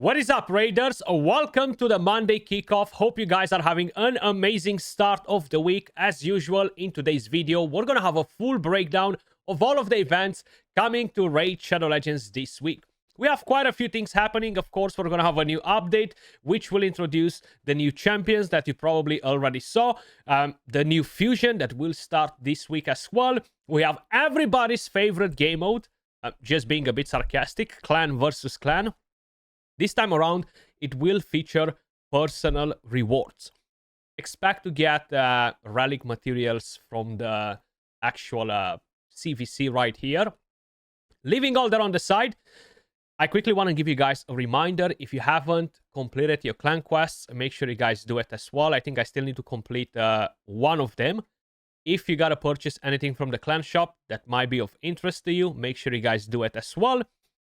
What is up, Raiders? Welcome to the Monday Kickoff. Hope you guys are having an amazing start of the week. As usual, in today's video, we're going to have a full breakdown of all of the events coming to Raid Shadow Legends this week. We have quite a few things happening. Of course, we're going to have a new update, which will introduce the new champions that you probably already saw. The new fusion that will start this week as well. We have everybody's favorite game mode, just being a bit sarcastic, clan versus clan. This time around, it will feature personal rewards. Expect to get relic materials from the actual CVC right here. Leaving all that on the side, I quickly want to give you guys a reminder. If you haven't completed your clan quests, make sure you guys do it as well. I think I still need to complete one of them. If you got to purchase anything from the clan shop that might be of interest to you, make sure you guys do it as well.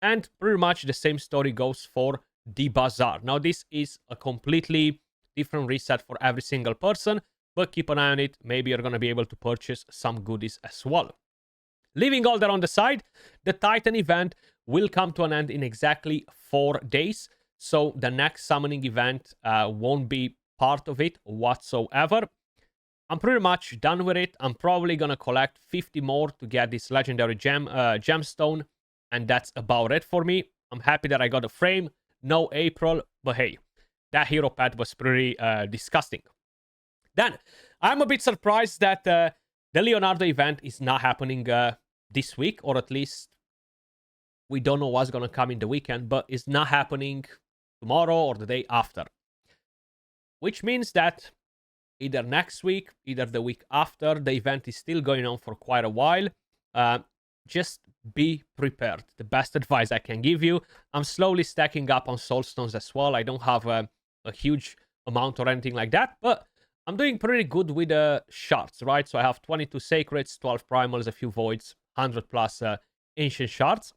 And pretty much the same story goes for the bazaar. Now, this is a completely different reset for every single person, but keep an eye on it. Maybe you're going to be able to purchase some goodies as well. Leaving all that on the side, the Titan event will come to an end in exactly 4 days. So the next summoning event won't be part of it whatsoever. I'm pretty much done with it. I'm probably going to collect 50 more to get this legendary gemstone. And that's about it for me. I'm happy that I got a frame. No April, but hey, that hero pet was pretty disgusting. Then, I'm a bit surprised that the Leonardo event is not happening this week, or at least we don't know what's going to come in the weekend, but it's not happening tomorrow or the day after. Which means that either next week, either the week after, the event is still going on for quite a while. Just be prepared. The best advice I can give you. I'm slowly stacking up on soulstones as well. I don't have a huge amount or anything like that, but I'm doing pretty good with the shards, right? So I have 22 sacreds, 12 primals, a few voids, 100 plus ancient shards.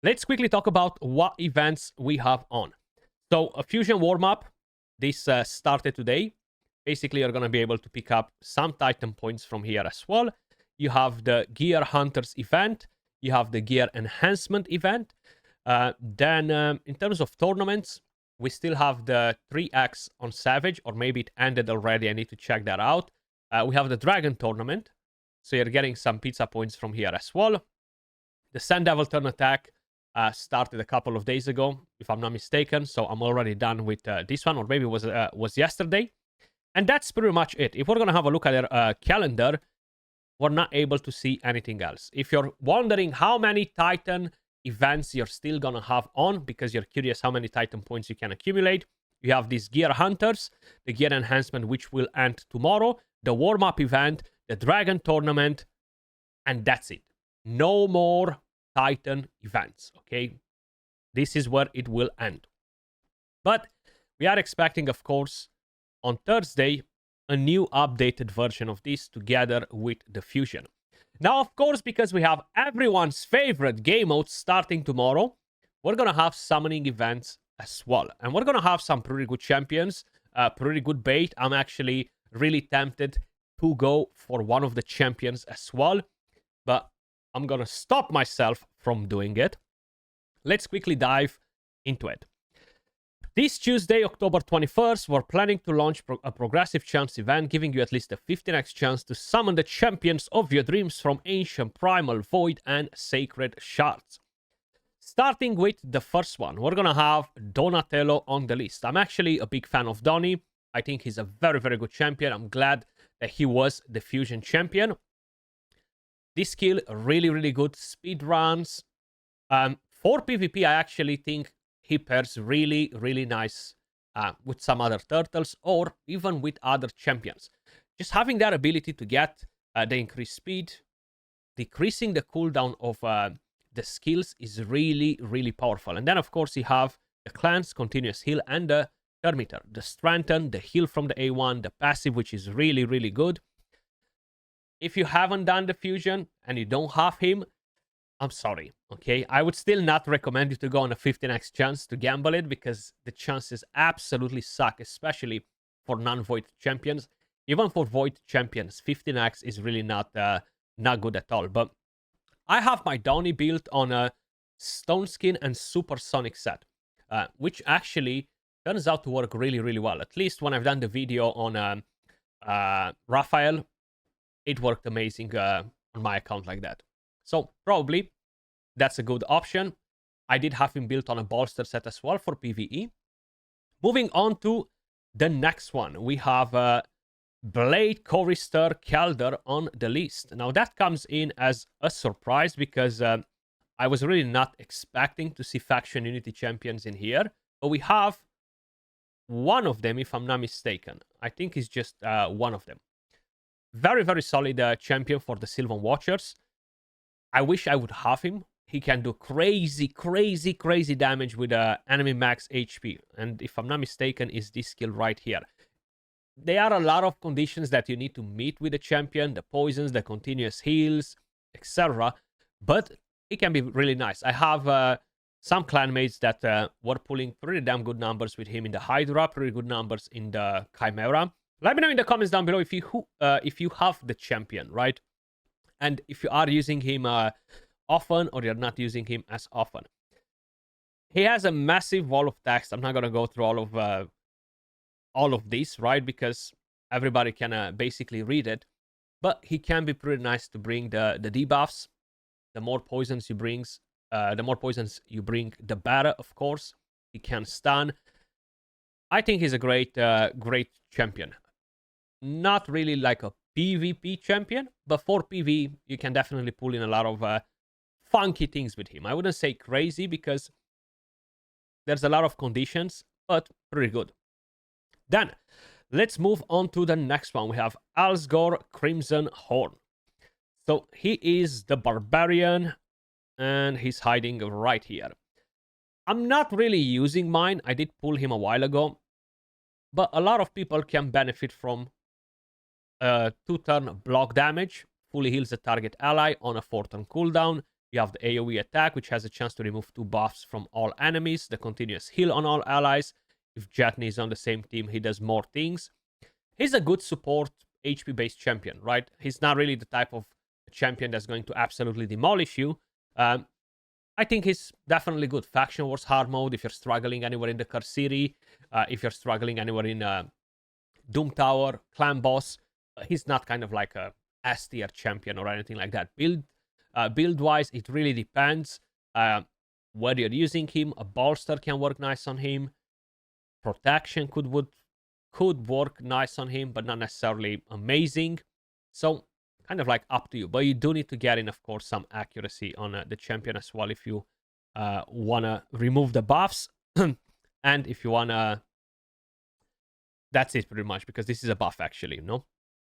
Let's quickly talk about what events we have on. So a fusion warm-up. This started today. Basically, you're going to be able to pick up some Titan points from here as well. You have the Gear Hunters event. You have the Gear Enhancement event. Then, in terms of tournaments, we still have the 3x on Savage, or maybe it ended already. I need to check that out. We have the Dragon Tournament. So you're getting some pizza points from here as well. The Sand Devil Turn Attack started a couple of days ago, if I'm not mistaken. So I'm already done with this one, or maybe it was yesterday. And that's pretty much it. If we're going to have a look at their calendar, we're not able to see anything else. If you're wondering how many Titan events you're still gonna have on, because you're curious how many Titan points you can accumulate, you have these Gear Hunters, the Gear Enhancement, which will end tomorrow, the warm-up event, the Dragon Tournament, and that's it. No more Titan events, okay? This is where it will end. But we are expecting, of course, on Thursday, a new updated version of this together with the fusion. Now, of course, because we have everyone's favorite game mode starting tomorrow, we're going to have summoning events as well. And we're going to have some pretty good champions, pretty good bait. I'm actually really tempted to go for one of the champions as well, but I'm going to stop myself from doing it. Let's quickly dive into it. This Tuesday, October 21st, we're planning to launch a progressive chance event, giving you at least a 15x chance to summon the champions of your dreams from Ancient, Primal, Void, and Sacred Shards. Starting with the first one, we're going to have Donatello on the list. I'm actually a big fan of Donnie. I think he's a very, very good champion. I'm glad that he was the Fusion champion. This skill, really, really good. Speed runs. For PvP, I actually think he pairs really, really nice with some other turtles or even with other champions. Just having that ability to get the increased speed, decreasing the cooldown of the skills is really, really powerful. And then, of course, you have the clan's continuous heal and the turn meter, the strengthen, the heal from the A1, the passive, which is really, really good. If you haven't done the fusion and you don't have him, I'm sorry, okay? I would still not recommend you to go on a 15x chance to gamble it, because the chances absolutely suck, especially for non-void champions. Even for void champions, 15x is really not good at all. But I have my Donnie built on a Stone Skin and Supersonic set. which actually turns out to work really, really well. At least when I've done the video on Raphael, it worked amazing on my account like that. So probably that's a good option. I did have him built on a bolster set as well for PvE. Moving on to the next one, we have Blade Chorister Kelder on the list. Now that comes in as a surprise because I was really not expecting to see faction unity champions in here, but we have one of them, if I'm not mistaken. I think it's just one of them. Very, very solid champion for the Sylvan Watchers. I wish I would have him. He can do crazy, crazy, crazy damage with enemy max HP. And if I'm not mistaken, is this skill right here. There are a lot of conditions that you need to meet with the champion. The poisons, the continuous heals, etc. But it can be really nice. I have some clanmates that were pulling pretty damn good numbers with him in the Hydra. Pretty good numbers in the Chimera. Let me know in the comments down below if you have the champion, right? And if you are using him often or you're not using him as often. He has a massive wall of text. I'm not going to go through all of this, right? Because everybody can basically read it. But he can be pretty nice to bring the debuffs. The more poisons you bring, the better, of course. He can stun. I think he's a great champion. Not really like a PvP champion, but for PvE, you can definitely pull in a lot of funky things with him. I wouldn't say crazy because there's a lot of conditions, but pretty good. Then, let's move on to the next one. We have Alsgor Crimson Horn. So, he is the Barbarian, and he's hiding right here. I'm not really using mine. I did pull him a while ago, but a lot of people can benefit from 2-turn block damage. Fully heals the target ally on a 4-turn cooldown. You have the AoE attack, which has a chance to remove 2 buffs from all enemies. The continuous heal on all allies. If Jetney is on the same team, he does more things. He's a good support HP-based champion, right? He's not really the type of champion that's going to absolutely demolish you. I think he's definitely good. Faction Wars hard mode, if you're struggling anywhere in the Curse City, if you're struggling anywhere in Doom Tower, Clan Boss, he's not kind of like a S tier champion or anything like that. Build-wise, it really depends whether you're using him. A bolster can work nice on him. Protection could work nice on him, but not necessarily amazing. So, kind of like up to you. But you do need to get in, of course, some accuracy on the champion as well if you want to remove the buffs. And if you want to... That's it pretty much, because this is a buff actually, no?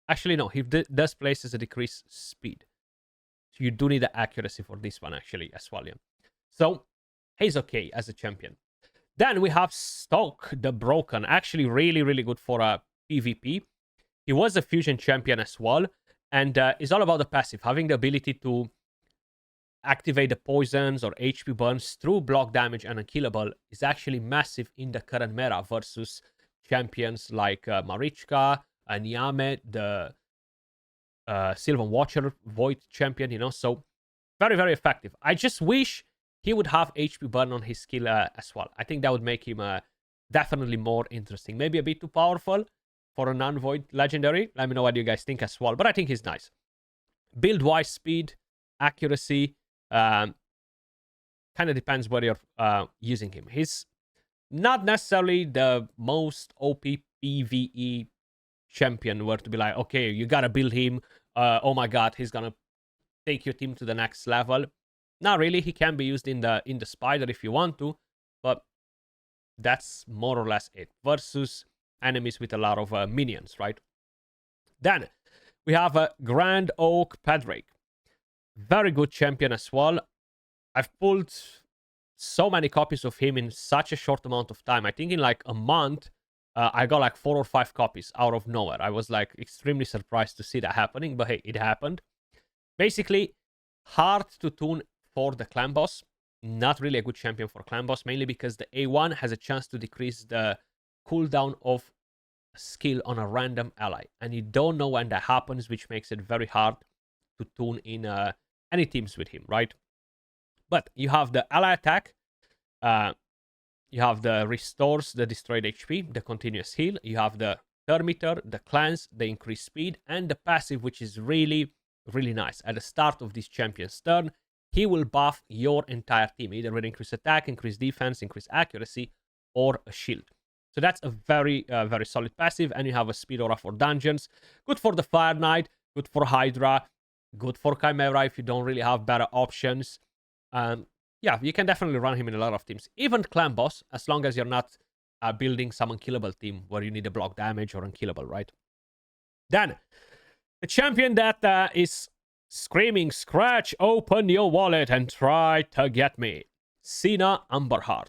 Actually, no. He does places a decreased speed. So you do need the accuracy for this one actually as well, yeah. So, he's okay as a champion. Then we have Stoke the Broken. Actually, really, really good for PvP. He was a fusion champion as well. And it's all about the passive. Having the ability to activate the poisons or HP burns through block damage and unkillable is actually massive in the current meta versus champions like Marichka, Niame, the Sylvan Watcher Void champion, you know. So, very, very effective. I just wish he would have HP burn on his skill as well. I think that would make him definitely more interesting. Maybe a bit too powerful for a non-void legendary. Let me know what you guys think as well. But I think he's nice. Build-wise, speed, accuracy. Kind of depends where you're using him. He's not necessarily the most OP PvE champion where to be like, okay, you gotta build him. Oh my god, he's gonna take your team to the next level. Not really. He can be used in the spider if you want to, but that's more or less it. Versus enemies with a lot of minions, right? Then we have a Grand Oak Pedrake. Very good champion as well. I've pulled so many copies of him in such a short amount of time. I think in like a month, I got like 4 or 5 copies out of nowhere. I was like extremely surprised to see that happening, but hey, it happened. Basically, hard to tune for the clan boss. Not really a good champion for clan boss, mainly because the A1 has a chance to decrease the cooldown of skill on a random ally, and you don't know when that happens, which makes it very hard to tune in any teams with him, right? But you have the ally attack. you have the restores the destroyed HP, the continuous heal. You have the Thermitter, the cleanse, the increased speed, and the passive, which is really, really nice. At the start of this champion's turn, he will buff your entire team, either with increased attack, increased defense, increased accuracy, or a shield. So that's a very, very solid passive. And you have a speed aura for dungeons. Good for the Fire Knight, good for Hydra, good for Chimera if you don't really have better options. Yeah, you can definitely run him in a lot of teams. Even Clan Boss, as long as you're not building some unkillable team where you need a block damage or unkillable, right? Then, the champion that is screaming, Skratch, open your wallet and try to get me. Sina Amberheart.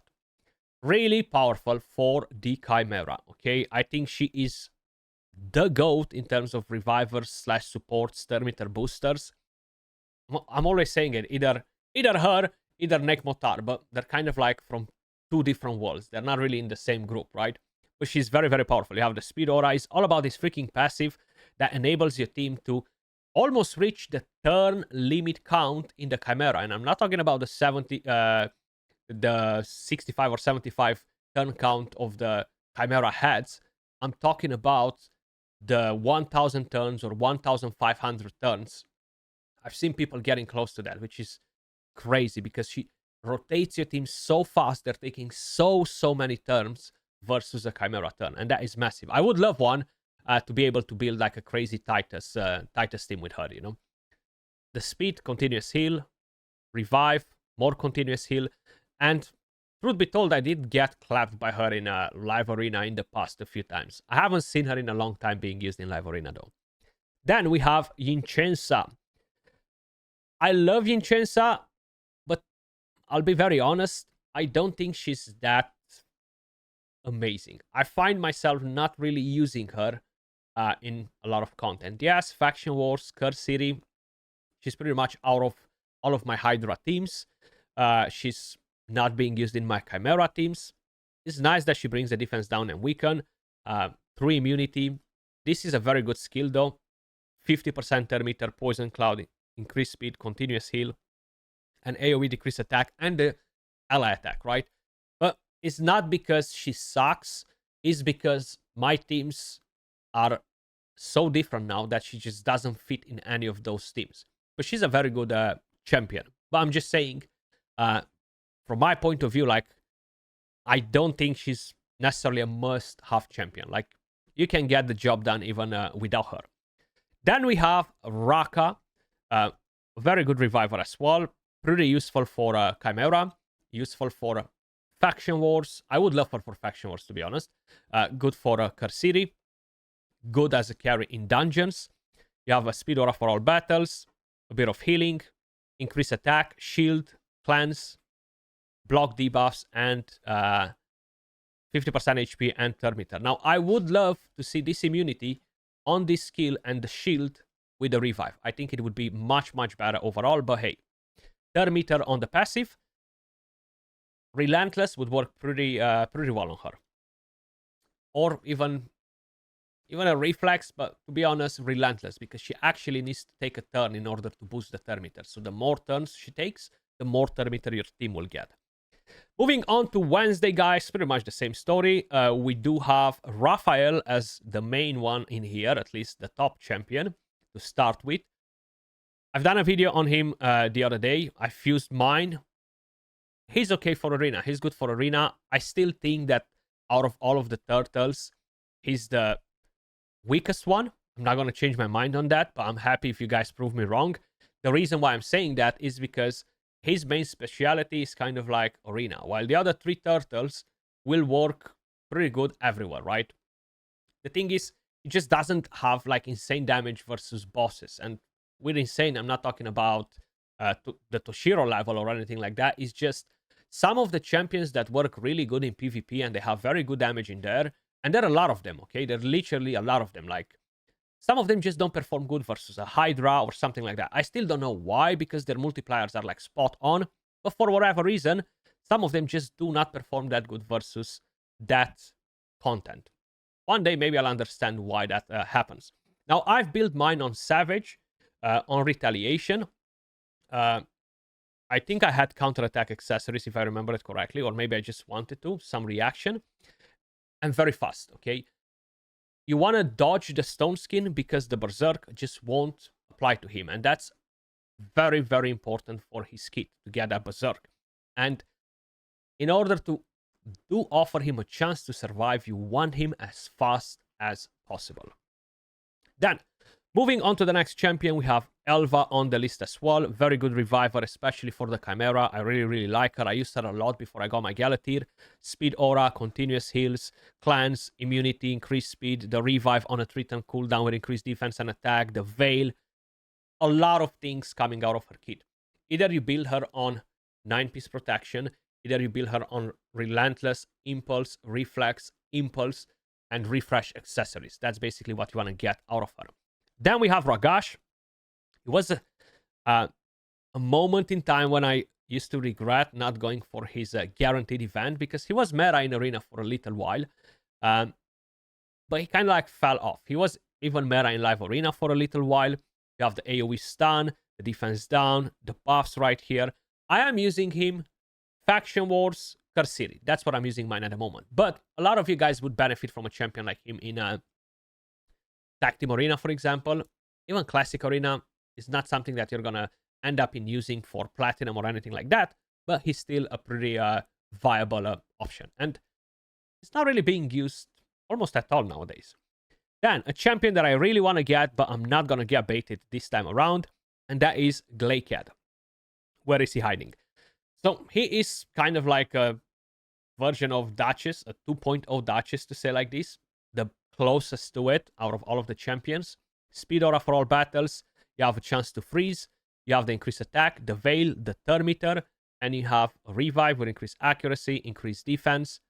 Really powerful for the Chimera, okay? I think she is the GOAT in terms of revivers / supports, Thermitter boosters. I'm always saying it, either her, either Nekmotar, but they're kind of like from two different worlds. They're not really in the same group, right? But she's very, very powerful. You have the speed aura. It's all about this freaking passive that enables your team to almost reach the turn limit count in the Chimera. And I'm not talking about the 65 or 75 turn count of the Chimera heads. I'm talking about the 1,000 turns or 1,500 turns. I've seen people getting close to that, which is crazy because she rotates your team so fast. They're taking so many turns versus a Chimera turn, and that is massive. I would love one to be able to build like a crazy Titus team with her, you know. The speed, continuous heal, revive, more continuous heal, and truth be told, I did get clapped by her in a live arena in the past a few times. I haven't seen her in a long time being used in live arena though. Then we have Yincensa. I love Yincensa, but I'll be very honest, I don't think she's that amazing. I find myself not really using her in a lot of content. Yes, Faction Wars, Curse City, she's pretty much out of all of my Hydra teams. She's not being used in my Chimera teams. It's nice that she brings the defense down and weaken. 3 immunity. This is a very good skill though. 50% Thermitter, Poison Cloud, increased speed, continuous heal, and AoE decrease attack, and the ally attack, right? But it's not because she sucks. It's because my teams are so different now that she just doesn't fit in any of those teams. But she's a very good champion. But I'm just saying, from my point of view, like, I don't think she's necessarily a must-have champion. Like, you can get the job done even without her. Then we have Raka. Very good reviver as well. Pretty useful for Chimera. Useful for Faction Wars. I would love her for Faction Wars, to be honest. Good for Curse City. Good as a carry in dungeons. You have a speed aura for all battles. A bit of healing. Increase attack. Shield. Cleanse. Block debuffs. And 50% HP and Thermitter. Now, I would love to see this immunity on this skill and the shield with the revive. I think it would be much better overall, but hey. Thermitter on the passive. Relentless would work pretty well on her. Or even a reflex, but to be honest, Relentless, because she actually needs to take a turn in order to boost the Thermitter. So the more turns she takes, the more Thermitter your team will get. Moving on to Wednesday, guys, pretty much the same story. We do have Raphael as the main one in here, at least the top champion to start with. I've done a video on him the other day. I fused mine. He's okay for Arena. He's good for Arena. I still think that out of all of the turtles, he's the weakest one. I'm not going to change my mind on that, but I'm happy if you guys prove me wrong. The reason why I'm saying that is because his main speciality is kind of like Arena, while the other 3 turtles will work pretty good everywhere, right? The thing is, it just doesn't have like insane damage versus bosses. And with insane, I'm not talking about the Toshiro level or anything like that. It's just some of the champions that work really good in PvP and they have very good damage in there. And there are a lot of them, okay? There are literally a lot of them. Like, some of them just don't perform good versus a Hydra or something like that. I still don't know why, because their multipliers are like spot on. But for whatever reason, some of them just do not perform that good versus that content. One day, maybe I'll understand why that happens. Now, I've built mine on Savage, on Retaliation. I think I had counterattack accessories, if I remember it correctly, or maybe I just wanted to, some reaction. And very fast, okay? You want to dodge the Stone Skin because the Berserk just won't apply to him. And that's very, very important for his kit to get that Berserk. And in order to offer him a chance to survive, you want him as fast as possible. Then, moving on to the next champion, we have Elva on the list as well. Very good reviver, especially for the Chimera. I really, really like her. I used her a lot before I got my Galatir. Speed aura, continuous heals, cleanse, immunity, increased speed, the revive on a 3-turn cooldown with increased defense and attack, the veil. A lot of things coming out of her kit. Either you build her on 9-piece protection, either you build her on relentless, impulse, reflex, impulse, and refresh accessories. That's basically what you want to get out of her. Then we have Ragash. It was a moment in time when I used to regret not going for his guaranteed event because he was meta in Arena for a little while. But he kind of like fell off. He was even meta in Live Arena for a little while. You have the AoE stun, the defense down, the buffs right here. I am using him, Faction Wars, Karsiri. That's what I'm using mine at the moment. But a lot of you guys would benefit from a champion like him in a Tag Team Arena, for example. Even Classic Arena is not something that you're going to end up in using for Platinum or anything like that. But he's still a pretty viable option. And it's not really being used almost at all nowadays. Then, a champion that I really want to get, but I'm not going to get baited this time around, and that is Glakead. Where is he hiding? So, he is kind of like a version of Duchess, a 2.0 Duchess, to say like this. The closest to it out of all of the champions. Speed aura for all battles. You have a chance to freeze. You have the increased attack, the veil, the turn meter, and you have a revive with increased accuracy, increased defense.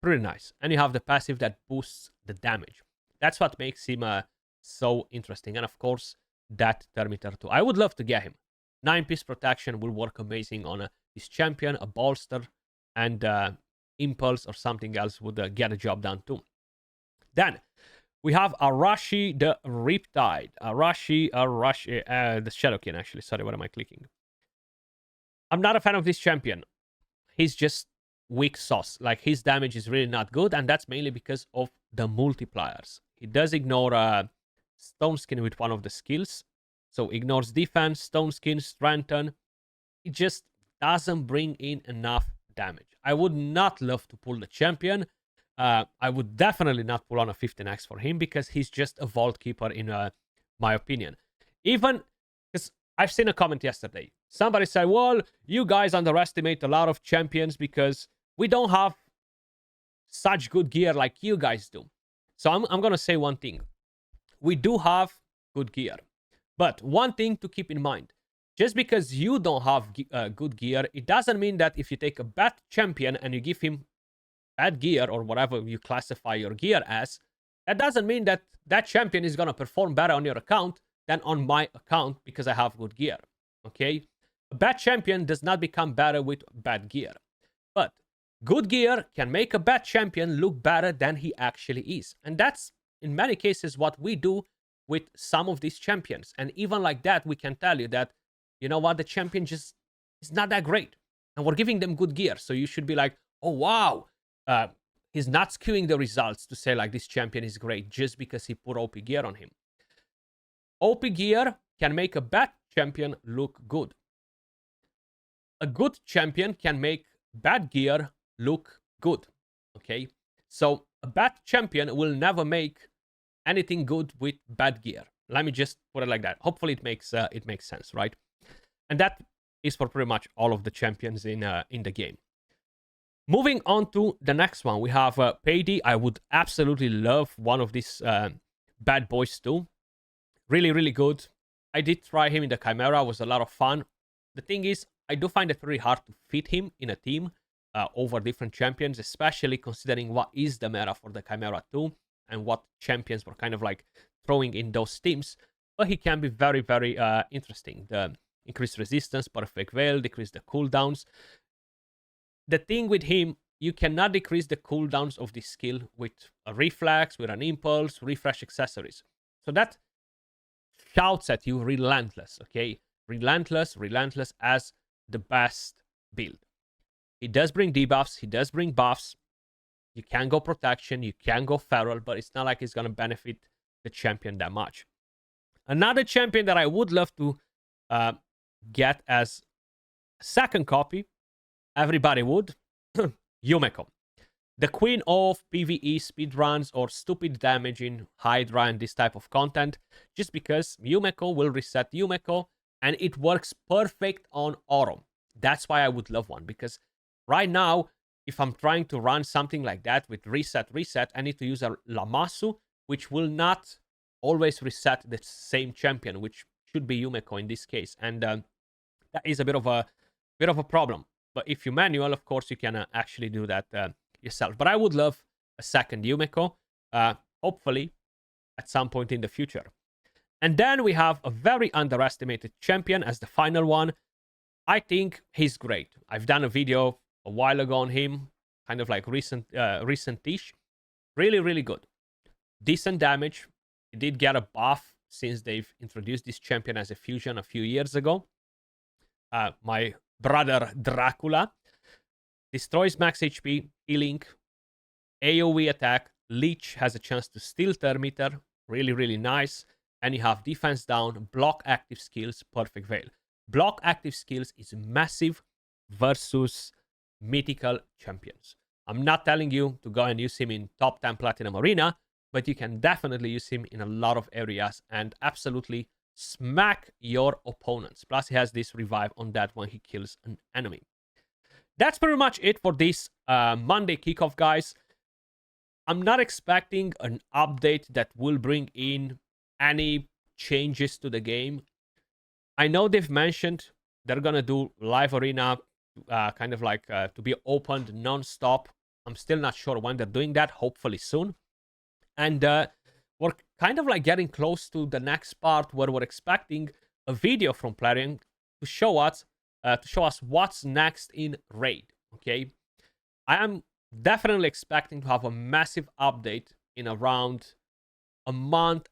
Pretty nice. And you have the passive that boosts the damage. That's what makes him so interesting. And of course, that turn meter too. I would love to get him. 9-piece protection will work amazing on this champion. A bolster and impulse or something else would get the job done too. Then we have Arashi the Riptide. Arashi, the Shadowkin actually. Sorry, what am I clicking? I'm not a fan of this champion. He's just weak sauce. Like, his damage is really not good, and that's mainly because of the multipliers. He does ignore Stone Skin with one of the skills. So ignores defense, Stone Skin, strengthen. It just doesn't bring in enough damage. I would not love to pull the champion. I would definitely not pull on a 15x for him because he's just a Vault Keeper in my opinion. Even because I've seen a comment yesterday. Somebody said, well, you guys underestimate a lot of champions because we don't have such good gear like you guys do. So I'm going to say one thing. We do have good gear. But one thing to keep in mind. Just because you don't have good gear, it doesn't mean that if you take a bad champion and you give him bad gear or whatever you classify your gear as, that doesn't mean that that champion is going to perform better on your account than on my account because I have good gear. Okay? A bad champion does not become better with bad gear. But good gear can make a bad champion look better than he actually is. And that's, in many cases, what we do with some of these champions. And even like that, we can tell you that, you know what, the champion just is not that great. And we're giving them good gear. So you should be like, oh, wow. He's not skewing the results to say like this champion is great just because he put OP gear on him. OP gear can make a bad champion look good. A good champion can make bad gear look good. Okay? So a bad champion will never make anything good with bad gear. Let me just put it like that. Hopefully it makes sense, right? And that is for pretty much all of the champions in the game. Moving on to the next one, we have Payday. I would absolutely love one of these bad boys too. Really, really good. I did try him in the Chimera. It was a lot of fun. The thing is, I do find it very hard to fit him in a team over different champions, especially considering what is the meta for the Chimera 2 and what champions were kind of like throwing in those teams. But he can be very, very interesting. The increased resistance, perfect veil, decrease the cooldowns. The thing with him, you cannot decrease the cooldowns of this skill with a reflex, with an impulse, refresh accessories. So that shouts at you relentless, okay? Relentless as the best build. He does bring debuffs, he does bring buffs. You can go protection, you can go feral, but it's not like it's going to benefit the champion that much. Another champion that I would love to get as a second copy, everybody would, Yumeko. The queen of PvE speedruns or stupid damage in Hydra and this type of content, just because Yumeko will reset Yumeko, and it works perfect on Aurum. That's why I would love one, because right now, if I'm trying to run something like that with reset, I need to use a Lamassu, which will not always reset the same champion, which should be Yumeko in this case. And that is a bit of a problem. But if you manual, of course, you can actually do that yourself. But I would love a second Yumeko, hopefully at some point in the future. And then we have a very underestimated champion as the final one. I think he's great. I've done a video a while ago on him, kind of like recent-ish. Really, really good. Decent damage. He did get a buff since they've introduced this champion as a fusion a few years ago. My brother Dracula destroys max HP, healing, AoE attack. Leech has a chance to steal Thermeter. Really, really nice. And you have defense down, block active skills, perfect veil. Block active skills is massive versus mythical champions. I'm not telling you to go and use him in top 10 Platinum Arena, but you can definitely use him in a lot of areas and absolutely smack your opponents. Plus, he has this revive on that when he kills an enemy. That's pretty much it for this Monday kickoff, guys. I'm not expecting an update that will bring in any changes to the game. I know they've mentioned they're gonna do live arena kind of like to be opened non-stop. I'm still not sure when they're doing that. Hopefully soon. And we're kind of like getting close to the next part where we're expecting a video from Plarium to show us what's next in Raid. Okay, I am definitely expecting to have a massive update in around a month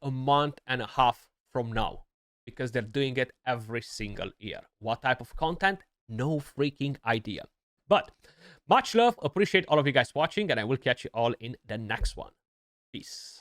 and a half from now, because they're doing it every single year. What type of content? No freaking idea. But much love, appreciate all of you guys watching, and I will catch you all in the next one. Peace.